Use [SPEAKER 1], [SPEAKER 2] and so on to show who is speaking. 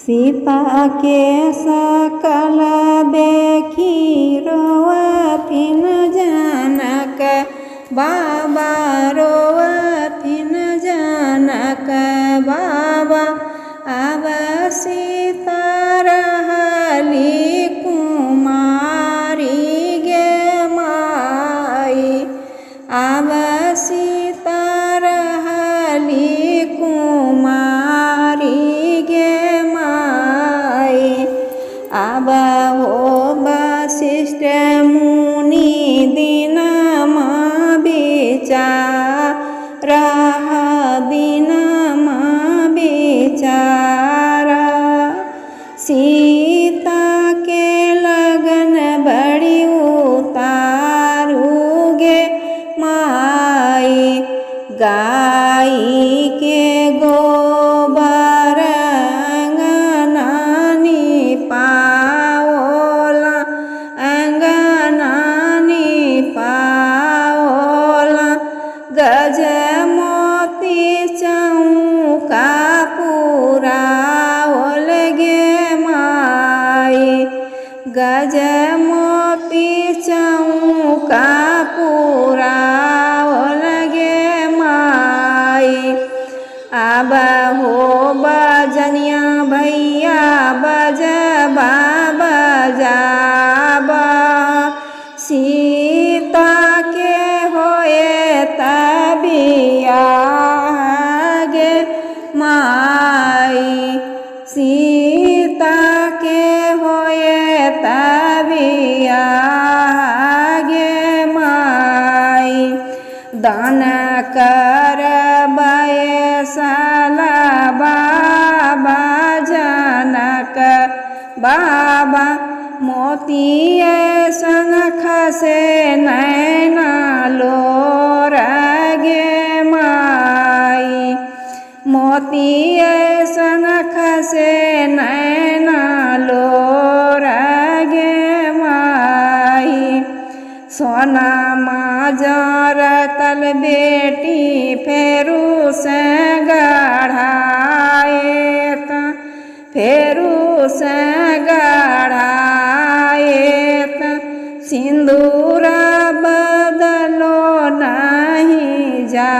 [SPEAKER 1] सीता के सकल देखी रोवथिन जनक बाबा, रोवथिन जनक बाबा। अब सीता रहली कुमारी गे माई, अब सीता रहली कुमारी गे माई। अब हो वशिष्ठ मुनि दिनमा बिचारा, दिनमा बिचारा। सीता के लगन बड़ी उतारू गे माई, गाई के गोबर अंगना निपाओला, अंगना निपाओला। गज मोती चौका पुराओल गे माई, गज मोती चौका पुराओल गे माई। अब हो बजनिया भैया बजबा बजाबा, सीता के होए तबियाह गे माई, सीता के होए तबियाह गे माई। दान कर बयसला बाबा जनक बाबा, मोती शंख से नैना लोर गे माई, मोती शंख से नैना लोर गे माई। सोना माजर तल बेटी फेरू से गढ़ाएत, फेरू से गढ़ाएत। सिंदूर बदलो नहीं जा